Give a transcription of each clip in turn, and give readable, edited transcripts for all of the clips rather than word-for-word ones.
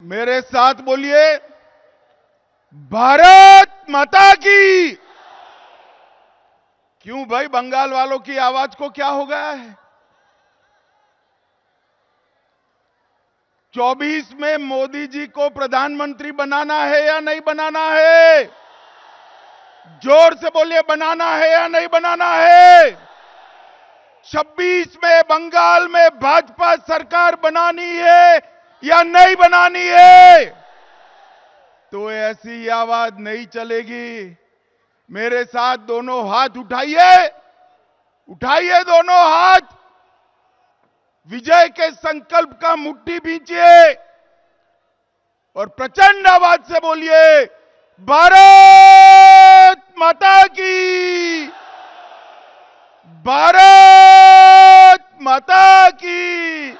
मेरे साथ बोलिए, भारत माता की। क्यों भाई, बंगाल वालों की आवाज को क्या हो गया है? 24 में मोदी जी को प्रधानमंत्री बनाना है या नहीं बनाना है? जोर से बोलिए, बनाना है या नहीं बनाना है? 26 में बंगाल में भाजपा सरकार बनानी है या नहीं बनानी है? तो ऐसी आवाज नहीं चलेगी। मेरे साथ दोनों हाथ उठाइए, उठाइए दोनों हाथ, विजय के संकल्प का मुट्ठी भींचिए और प्रचंड आवाज से बोलिए, भारत माता की, भारत माता की।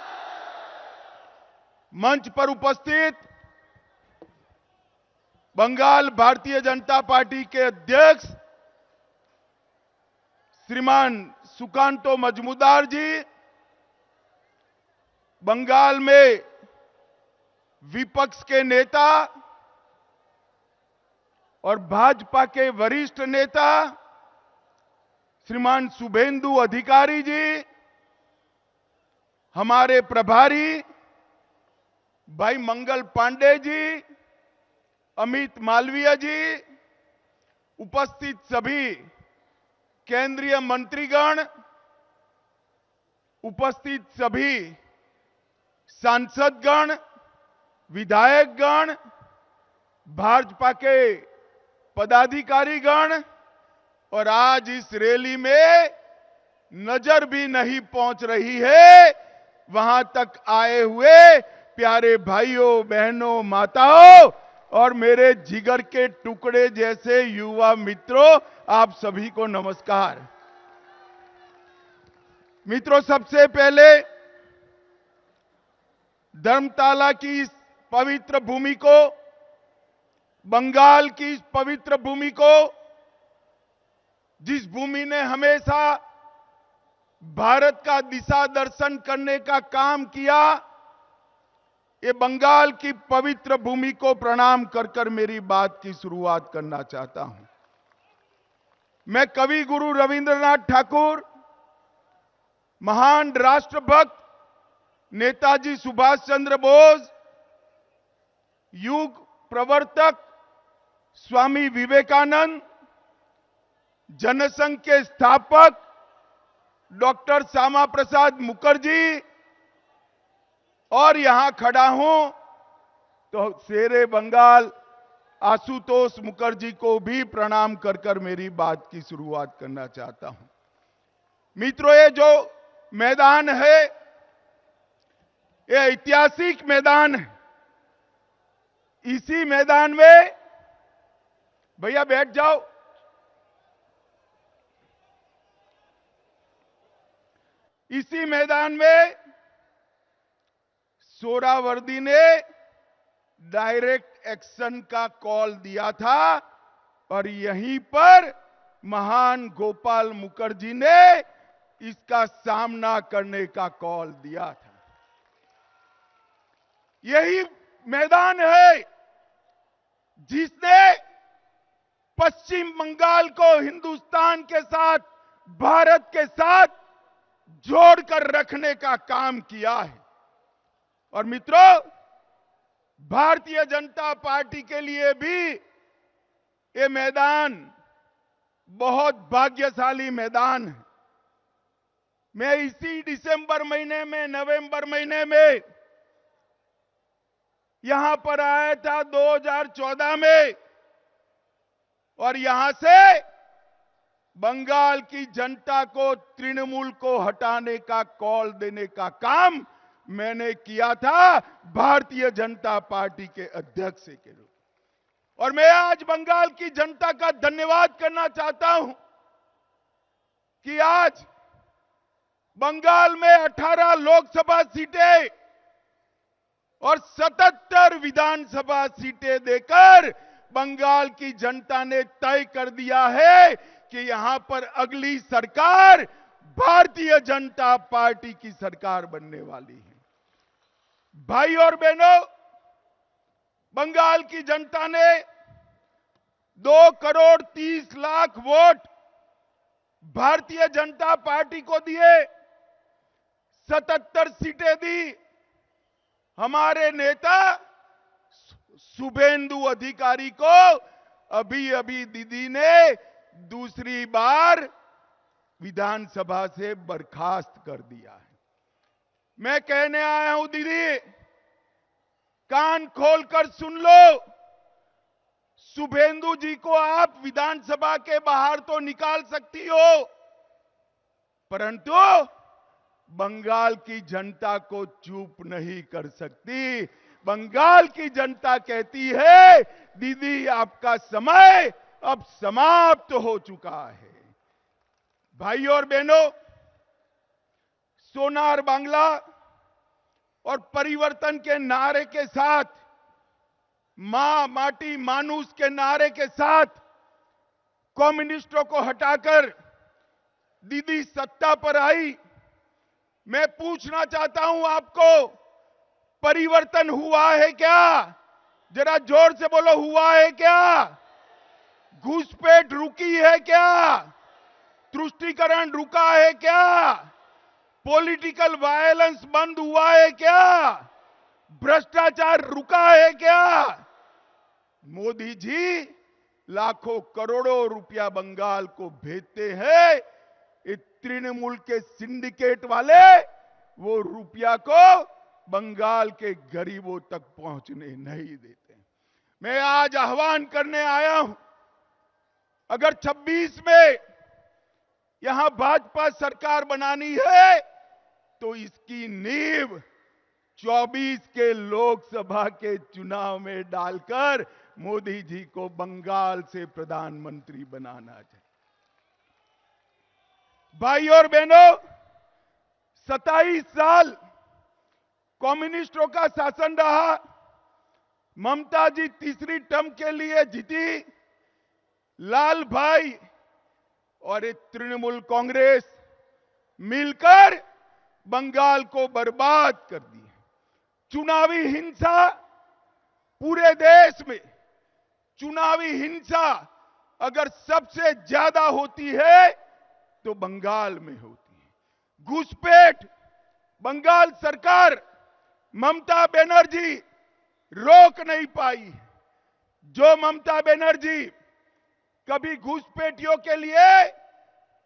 मंच पर उपस्थित बंगाल भारतीय जनता पार्टी के अध्यक्ष श्रीमान सुकांतो मजूमदार जी, बंगाल में विपक्ष के नेता और भाजपा के वरिष्ठ नेता श्रीमान शुभेंदु अधिकारी जी, हमारे प्रभारी भाई मंगल पांडे जी, अमित मालवीय जी, उपस्थित सभी केंद्रीय मंत्रीगण, उपस्थित सभी सांसदगण, विधायकगण, भाजपा के पदाधिकारीगण और आज इस रैली में नजर भी नहीं पहुंच रही है वहां तक आए हुए प्यारे भाइयों बहनों माताओं और मेरे जिगर के टुकड़े जैसे युवा मित्रों, आप सभी को नमस्कार। मित्रों, सबसे पहले धर्मताला की इस पवित्र भूमि को, बंगाल की इस पवित्र भूमि को, जिस भूमि ने हमेशा भारत का दिशा दर्शन करने का काम किया, ये बंगाल की पवित्र भूमि को प्रणाम कर कर मेरी बात की शुरुआत करना चाहता हूं। मैं कवि गुरु रविंद्रनाथ ठाकुर, महान राष्ट्रभक्त नेताजी सुभाष चंद्र बोस, युग प्रवर्तक स्वामी विवेकानंद, जनसंघ के स्थापक डॉक्टर श्यामा प्रसाद मुखर्जी और यहां खड़ा हूं तो शेरे बंगाल आशुतोष मुखर्जी को भी प्रणाम कर कर मेरी बात की शुरुआत करना चाहता हूं। मित्रों, ये जो मैदान है ये ऐतिहासिक मैदान है। इसी मैदान में, भैया बैठ जाओ, इसी मैदान में सोहरावर्दी ने डायरेक्ट एक्शन का कॉल दिया था और यहीं पर महान गोपाल मुखर्जी ने इसका सामना करने का कॉल दिया था। यही मैदान है जिसने पश्चिम बंगाल को हिंदुस्तान के साथ, भारत के साथ जोड़कर रखने का काम किया है। और मित्रों, भारतीय जनता पार्टी के लिए भी ये मैदान बहुत भाग्यशाली मैदान है। मैं इसी दिसंबर महीने में, नवंबर महीने में यहां पर आया था 2014 में और यहां से बंगाल की जनता को, तृणमूल को हटाने का कॉल देने का काम मैंने किया था भारतीय जनता पार्टी के अध्यक्ष के रूप में। और मैं आज बंगाल की जनता का धन्यवाद करना चाहता हूं कि आज बंगाल में 18 लोकसभा सीटें और 77 विधानसभा सीटें देकर बंगाल की जनता ने तय कर दिया है कि यहां पर अगली सरकार भारतीय जनता पार्टी की सरकार बनने वाली है। भाई और बहनों, बंगाल की जनता ने 2,30,00,000 वोट भारतीय जनता पार्टी को दिए, 77 सीटें दी। हमारे नेता शुभेंदु अधिकारी को अभी अभी दीदी ने दूसरी बार विधानसभा से बर्खास्त कर दिया है। मैं कहने आया हूं दीदी, कान खोलकर सुन लो। शुभेंदु जी को आप विधानसभा के बाहर तो निकाल सकती हो, परंतु बंगाल की जनता को चुप नहीं कर सकती। बंगाल की जनता कहती है, दीदी आपका समय अब समाप्त हो चुका है। भाइयों और बहनों, सोनार बांग्ला और परिवर्तन के नारे के साथ, मां माटी मानुस के नारे के साथ कम्युनिस्टों को हटाकर दीदी सत्ता पर आई। मैं पूछना चाहता हूं आपको, परिवर्तन हुआ है क्या? जरा जोर से बोलो, हुआ है क्या? घुसपैठ रुकी है क्या? तुष्टीकरण रुका है क्या? पॉलिटिकल वायलेंस बंद हुआ है क्या? भ्रष्टाचार रुका है क्या? मोदी जी लाखों करोड़ों रुपया बंगाल को भेजते हैं, ये तृणमूल के सिंडिकेट वाले वो रुपया को बंगाल के गरीबों तक पहुंचने नहीं देते। मैं आज आह्वान करने आया हूं, अगर 26 में यहां भाजपा सरकार बनानी है तो इसकी नींव 24 के लोकसभा के चुनाव में डालकर मोदी जी को बंगाल से प्रधानमंत्री बनाना चाहिए। भाई और बहनों, 27 साल कम्युनिस्टों का शासन रहा। ममता जी तीसरी टर्म के लिए जीती। लाल भाई और एक तृणमूल कांग्रेस मिलकर बंगाल को बर्बाद कर दी। चुनावी हिंसा पूरे देश में, चुनावी हिंसा अगर सबसे ज्यादा होती है तो बंगाल में होती है। घुसपैठ बंगाल सरकार ममता बनर्जी रोक नहीं पाई। जो ममता बनर्जी कभी घुसपैठियों के लिए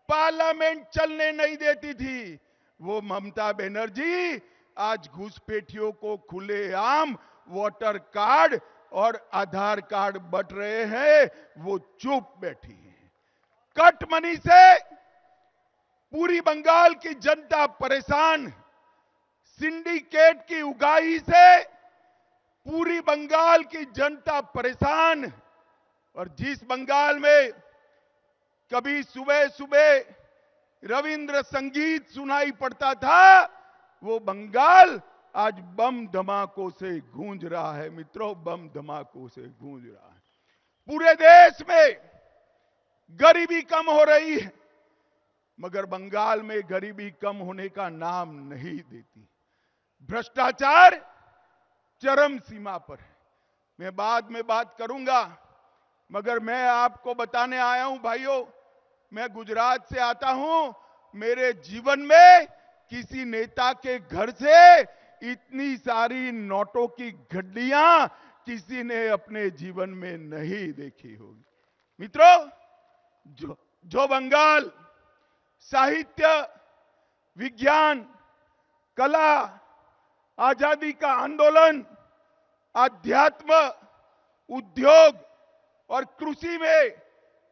पार्लियामेंट चलने नहीं देती थी, वो ममता बनर्जी आज घुसपैठियों को खुलेआम वोटर कार्ड और आधार कार्ड बंट रहे हैं, वो चुप बैठी है। कट मनी से पूरी बंगाल की जनता परेशान, सिंडिकेट की उगाही से पूरी बंगाल की जनता परेशान। और जिस बंगाल में कभी सुबह सुबह रविंद्र संगीत सुनाई पड़ता था, वो बंगाल आज बम धमाकों से गूंज रहा है। मित्रों, बम धमाकों से गूंज रहा है। पूरे देश में गरीबी कम हो रही है, मगर बंगाल में गरीबी कम होने का नाम नहीं देती। भ्रष्टाचार चरम सीमा पर है। मैं बाद में बात करूंगा, मगर मैं आपको बताने आया हूं भाइयों, मैं गुजरात से आता हूं। मेरे जीवन में किसी नेता के घर से इतनी सारी नोटों की गड्डियां किसी ने अपने जीवन में नहीं देखी होगी। मित्रों, जो बंगाल साहित्य, विज्ञान, कला, आजादी का आंदोलन, आध्यात्म, उद्योग और कृषि में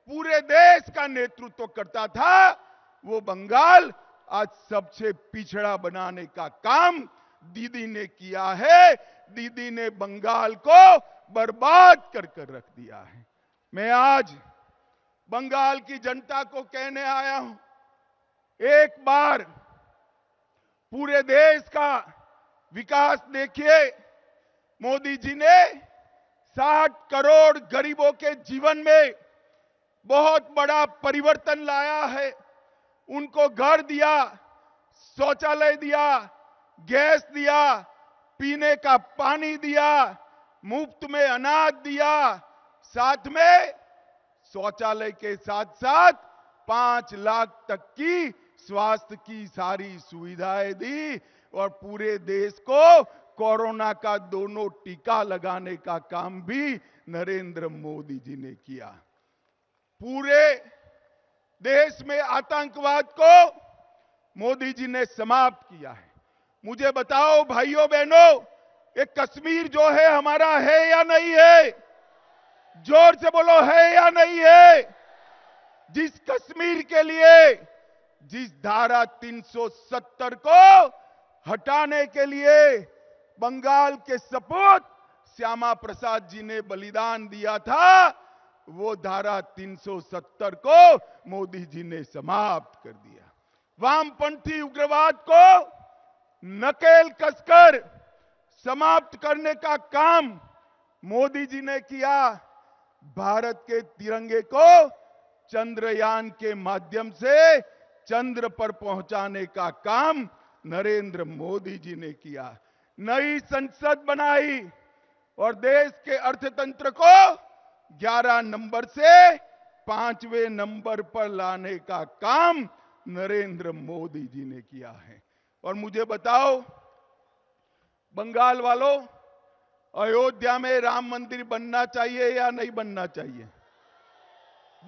पूरे देश का नेतृत्व करता था, वो बंगाल आज सबसे पिछड़ा बनाने का काम दीदी ने किया है। दीदी ने बंगाल को बर्बाद कर रख दिया है। मैं आज बंगाल की जनता को कहने आया हूं, एक बार पूरे देश का विकास देखिए। मोदी जी ने 60 करोड़ गरीबों के जीवन में बहुत बड़ा परिवर्तन लाया है। उनको घर दिया, शौचालय दिया, गैस दिया, पीने का पानी दिया, मुफ्त में अनाज दिया, साथ में शौचालय के साथ साथ 5 लाख तक की स्वास्थ्य की सारी सुविधाएं दी और पूरे देश को कोरोना का दोनों टीका लगाने का काम भी नरेंद्र मोदी जी ने किया। पूरे देश में आतंकवाद को मोदी जी ने समाप्त किया है। मुझे बताओ भाइयों बहनों, ये कश्मीर जो है हमारा है या नहीं है? जोर से बोलो, है या नहीं है? जिस कश्मीर के लिए, जिस धारा 370 को हटाने के लिए बंगाल के सपूत श्यामा प्रसाद जी ने बलिदान दिया था, वो धारा 370 को मोदी जी ने समाप्त कर दिया। वामपंथी उग्रवाद को नकेल कसकर समाप्त करने का काम मोदी जी ने किया। भारत के तिरंगे को चंद्रयान के माध्यम से चंद्र पर पहुंचाने का काम नरेंद्र मोदी जी ने किया। नई संसद बनाई और देश के अर्थतंत्र को 11 नंबर से 5वें नंबर पर लाने का काम नरेंद्र मोदी जी ने किया है। और मुझे बताओ बंगाल वालों, अयोध्या में राम मंदिर बनना चाहिए या नहीं बनना चाहिए?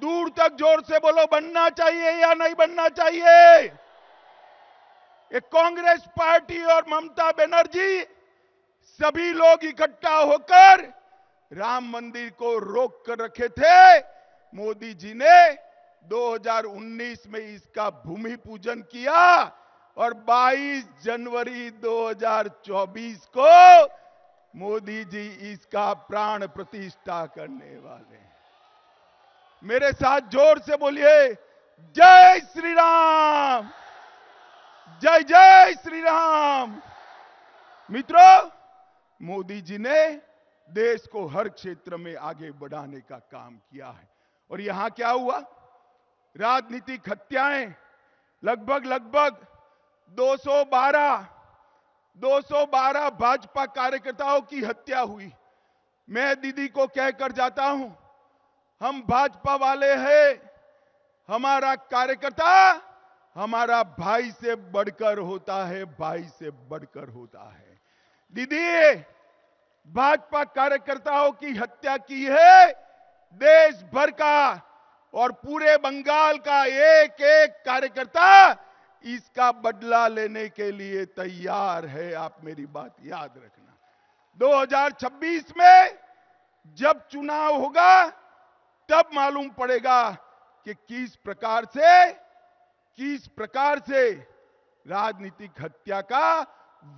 दूर तक जोर से बोलो, बनना चाहिए या नहीं बनना चाहिए? एक कांग्रेस पार्टी और ममता बनर्जी सभी लोग इकट्ठा होकर राम मंदिर को रोक कर रखे थे। मोदी जी ने 2019 में इसका भूमि पूजन किया और 22 जनवरी 2024 को मोदी जी इसका प्राण प्रतिष्ठा करने वाले हैं। मेरे साथ जोर से बोलिए, जय श्री राम, जय जय श्री राम। मित्रों, मोदी जी ने देश को हर क्षेत्र में आगे बढ़ाने का काम किया है। और यहां क्या हुआ? राजनीतिक हत्याएं, लगभग 212 भाजपा कार्यकर्ताओं की हत्या हुई। मैं दीदी को कहकर जाता हूं, हम भाजपा वाले हैं, हमारा कार्यकर्ता हमारा भाई से बढ़कर होता है, भाई से बढ़कर होता है। दीदी, भाजपा कार्यकर्ताओं की हत्या की है देश भर का और पूरे बंगाल का एक एक कार्यकर्ता इसका बदला लेने के लिए तैयार है। आप मेरी बात याद रखना। 2026 में जब चुनाव होगा तब मालूम पड़ेगा कि किस प्रकार से राजनीतिक हत्या का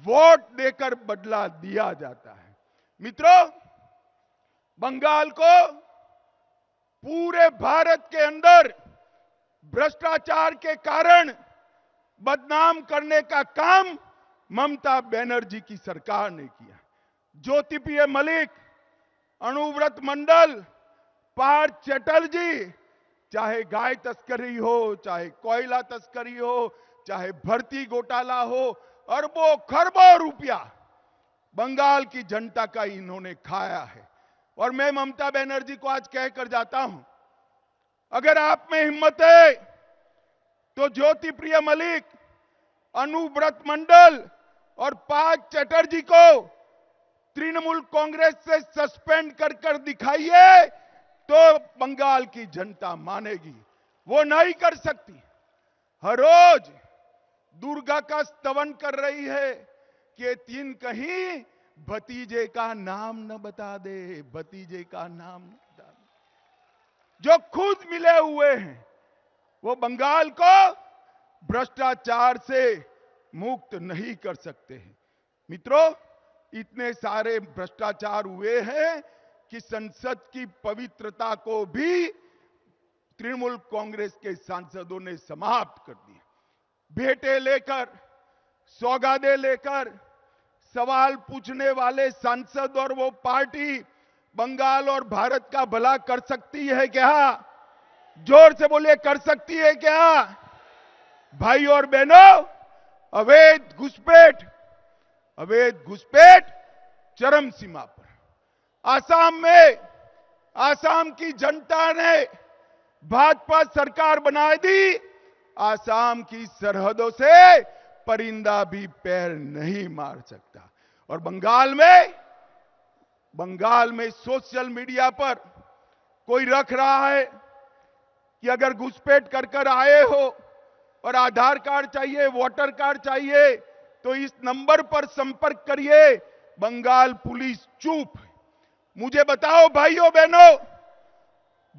वोट देकर बदला दिया जाता है। मित्रों, बंगाल को पूरे भारत के अंदर भ्रष्टाचार के कारण बदनाम करने का काम ममता बनर्जी की सरकार ने किया। ज्योतिप्रिय मलिक, अनुव्रत मंडल, पार्थ चटर्जी, चाहे गाय तस्करी हो, चाहे कोयला तस्करी हो, चाहे भर्ती घोटाला हो, अरबों खरबों रुपया बंगाल की जनता का इन्होंने खाया है। और मैं ममता बनर्जी को आज कहकर जाता हूं, अगर आप में हिम्मत है तो ज्योतिप्रिय मलिक, अनुव्रत मंडल और पार्थ चटर्जी को तृणमूल कांग्रेस से सस्पेंड कर दिखाइए तो बंगाल की जनता मानेगी। वो नहीं कर सकती। हर रोज दुर्गा का स्तवन कर रही है कि तीन कहीं भतीजे का नाम न बता दे, भतीजे का नाम न बता दे। जो खुद मिले हुए हैं वो बंगाल को भ्रष्टाचार से मुक्त नहीं कर सकते हैं। मित्रों, इतने सारे भ्रष्टाचार हुए हैं कि संसद की पवित्रता को भी तृणमूल कांग्रेस के सांसदों ने समाप्त कर दिया। भेंटे लेकर, सौगादे लेकर सवाल पूछने वाले सांसद और वो पार्टी बंगाल और भारत का भला कर सकती है क्या? जोर से बोलिए, कर सकती है क्या? भाई और बहनों, अवैध घुसपैठ चरम सीमा पर। आसाम की जनता ने भाजपा सरकार बना दी। आसाम की सरहदों से परिंदा भी पैर नहीं मार सकता। और बंगाल में सोशल मीडिया पर कोई रख रहा है कि अगर घुसपैठ कर आए हो और आधार कार्ड चाहिए, वोटर कार्ड चाहिए, तो इस नंबर पर संपर्क करिए। बंगाल पुलिस चुप। मुझे बताओ भाइयों बहनों,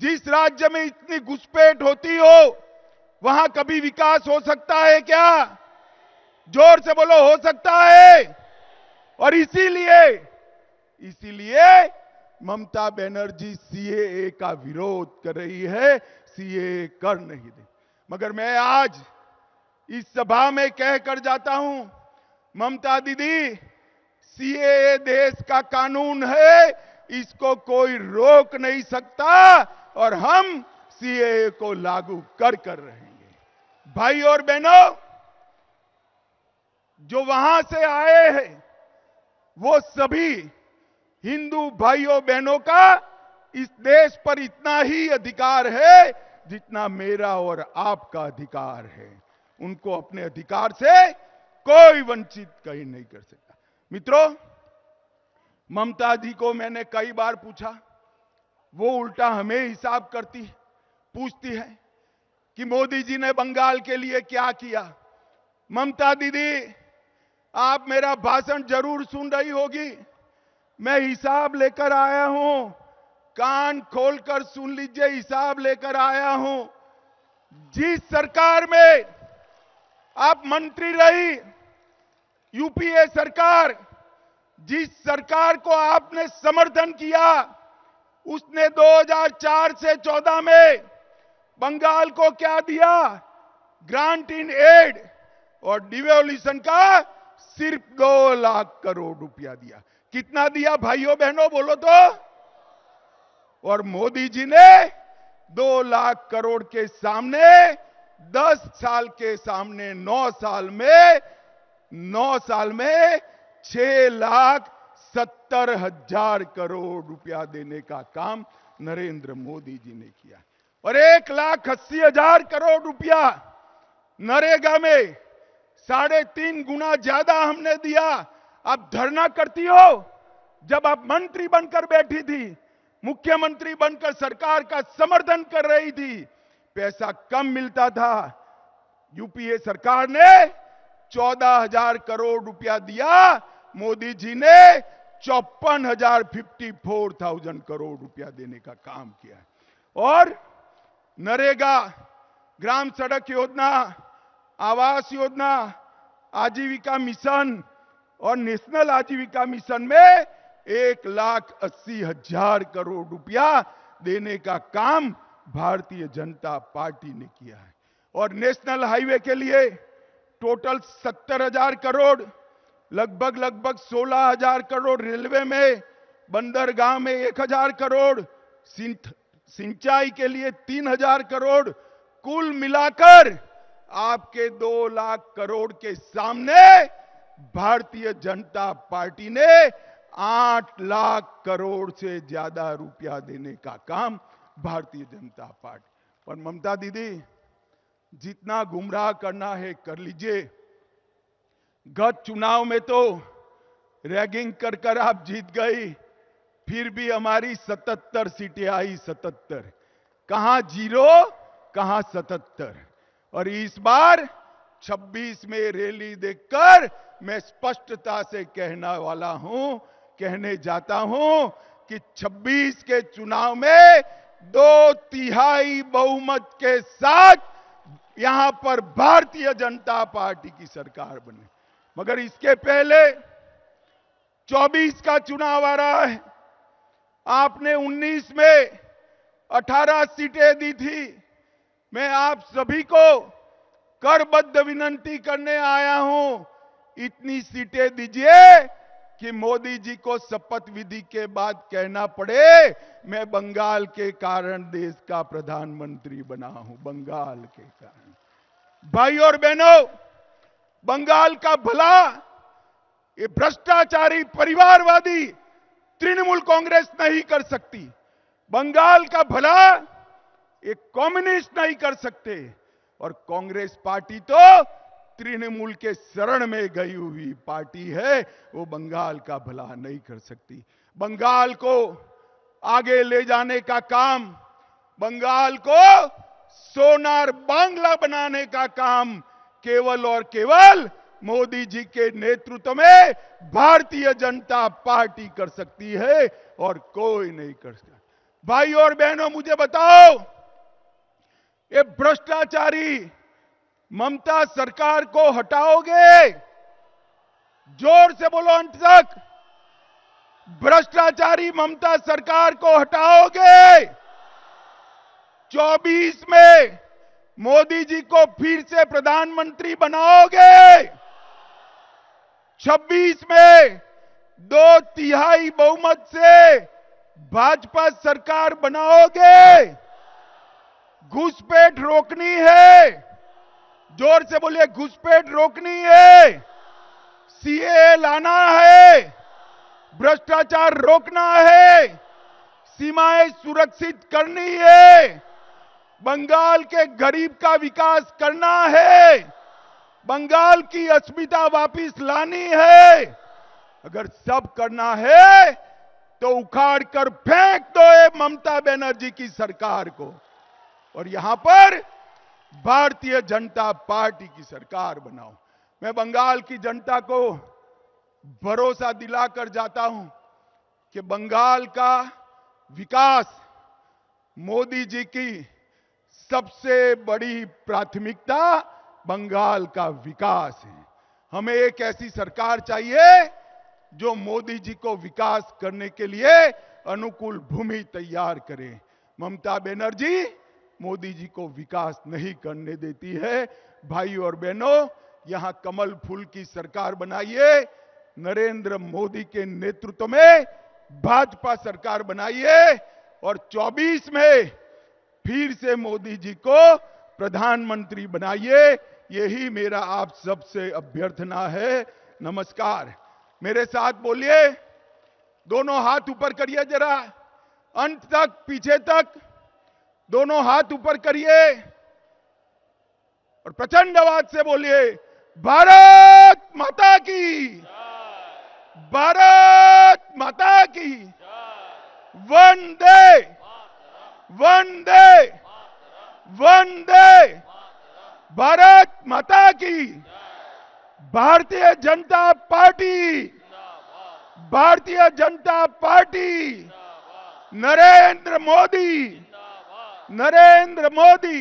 जिस राज्य में इतनी घुसपैठ होती हो, वहां कभी विकास हो सकता है क्या? जोर से बोलो, हो सकता है? और इसीलिए ममता बनर्जी सीएए का विरोध कर रही है, सीएए कर नहीं दे। मगर मैं आज इस सभा में कहकर जाता हूं, ममता दीदी, सीएए देश का कानून है, इसको कोई रोक नहीं सकता और हम सीएए को लागू कर रहेंगे। भाई और बहनों, जो वहां से आए हैं वो सभी हिंदू भाइयों बहनों का इस देश पर इतना ही अधिकार है जितना मेरा और आपका अधिकार है। उनको अपने अधिकार से कोई वंचित कहीं नहीं कर सकता। मित्रों, ममता जी को मैंने कई बार पूछा, वो उल्टा हमें हिसाब पूछती है कि मोदी जी ने बंगाल के लिए क्या किया। ममता दीदी, आप मेरा भाषण जरूर सुन रही होगी। मैं हिसाब लेकर आया हूं, कान खोलकर सुन लीजिए, हिसाब लेकर आया हूं। जिस सरकार में आप मंत्री रही, यूपीए सरकार, जिस सरकार को आपने समर्थन किया, उसने 2004 से 14 में बंगाल को क्या दिया? ग्रांट इन एड और डिवोल्यूशन का सिर्फ 2 लाख करोड़ रुपया दिया। कितना दिया भाइयों बहनों, बोलो तो? और मोदी जी ने 2 लाख करोड़ के सामने 10 साल के सामने 9 साल में 6,70,000 करोड़ रुपया देने का काम नरेंद्र मोदी जी ने किया। और 1,80,000 करोड़ रुपया नरेगा में 3.5 गुना ज्यादा हमने दिया। आप धरना करती हो? जब आप मंत्री बनकर बैठी थी, मुख्यमंत्री बनकर सरकार का समर्थन कर रही थी, पैसा कम मिलता था। यूपीए सरकार ने 14,000 करोड़ रुपया दिया, मोदी जी ने 54,000 करोड़ रुपया देने का काम किया। और नरेगा, ग्राम सड़क योजना, आवास योजना, आजीविका मिशन और नेशनल आजीविका मिशन में 1,80,000 करोड़ रुपया देने का काम भारतीय जनता पार्टी ने किया है। और नेशनल हाईवे के लिए टोटल 70,000 करोड़, लगभग 16,000 करोड़, रेलवे में, बंदरगाह में 1,000 करोड़, सिंचाई के लिए 3,000 करोड़, कुल मिलाकर आपके 2 लाख करोड़ के सामने भारतीय जनता पार्टी ने 8 लाख करोड़ से ज्यादा रुपया देने का काम भारतीय जनता पार्टी। और ममता दीदी, जितना गुमराह करना है कर लीजिए। गत चुनाव में तो रैगिंग कर आप जीत गई, फिर भी हमारी 77 सीटें आई। 77, कहां 0, कहां 77। और इस बार 26 में रैली देखकर मैं स्पष्टता से कहने जाता हूं कि 26 के चुनाव में 2/3 बहुमत के साथ यहां पर भारतीय जनता पार्टी की सरकार बने। मगर इसके पहले 24 का चुनाव आ रहा है। आपने 19 में 18 सीटें दी थी। मैं आप सभी को करबद्ध विनंती करने आया हूं, इतनी सीटें दीजिए कि मोदी जी को शपथ विधि के बाद कहना पड़े, मैं बंगाल के कारण देश का प्रधानमंत्री बना हूं, बंगाल के कारण। भाई और बहनों, बंगाल का भला ये भ्रष्टाचारी परिवारवादी तृणमूल कांग्रेस नहीं कर सकती। बंगाल का भला एक कम्युनिस्ट नहीं कर सकते, और कांग्रेस पार्टी तो तृणमूल के शरण में गई हुई पार्टी है, वो बंगाल का भला नहीं कर सकती। बंगाल को आगे ले जाने का काम, बंगाल को सोनार बांग्ला बनाने का काम केवल और केवल मोदी जी के नेतृत्व में भारतीय जनता पार्टी कर सकती है, और कोई नहीं कर सकता। भाई और बहनों, मुझे बताओ, ये भ्रष्टाचारी ममता सरकार को हटाओगे? जोर से बोलो अंत तक। भ्रष्टाचारी ममता सरकार को हटाओगे? 24 में मोदी जी को फिर से प्रधानमंत्री बनाओगे? 26 में 2/3 बहुमत से भाजपा सरकार बनाओगे? घुसपैठ रोकनी है? जोर से बोलिए, घुसपैठ रोकनी है, सीएए लाना है, भ्रष्टाचार रोकना है, सीमाएं सुरक्षित करनी है, बंगाल के गरीब का विकास करना है, बंगाल की अस्मिता वापिस लानी है। अगर सब करना है तो उखाड़ कर फेंक दो ये ममता बनर्जी की सरकार को, और यहां पर भारतीय जनता पार्टी की सरकार बनाओ। मैं बंगाल की जनता को भरोसा दिलाकर जाता हूं कि बंगाल का विकास मोदी जी की सबसे बड़ी प्राथमिकता बंगाल का विकास है। हमें एक ऐसी सरकार चाहिए जो मोदी जी को विकास करने के लिए अनुकूल भूमि तैयार करे। ममता बनर्जी मोदी जी को विकास नहीं करने देती है। भाई और बहनों, यहां कमल फूल की सरकार बनाइए, नरेंद्र मोदी के नेतृत्व में भाजपा सरकार बनाइए, और 24 में फिर से मोदी जी को प्रधानमंत्री बनाइए। यही मेरा आप सबसे अभ्यर्थना है। नमस्कार। मेरे साथ बोलिए, दोनों हाथ ऊपर करिए जरा, अंत तक, पीछे तक, दोनों हाथ ऊपर करिए और प्रचंड आवाज से बोलिए, भारत माता की, भारत माता की, वंदे वंदे वंदे, भारत माता की। Bharatiya Janata party, Bharatiya Janata party, Narendra Modi, Narendra Modi.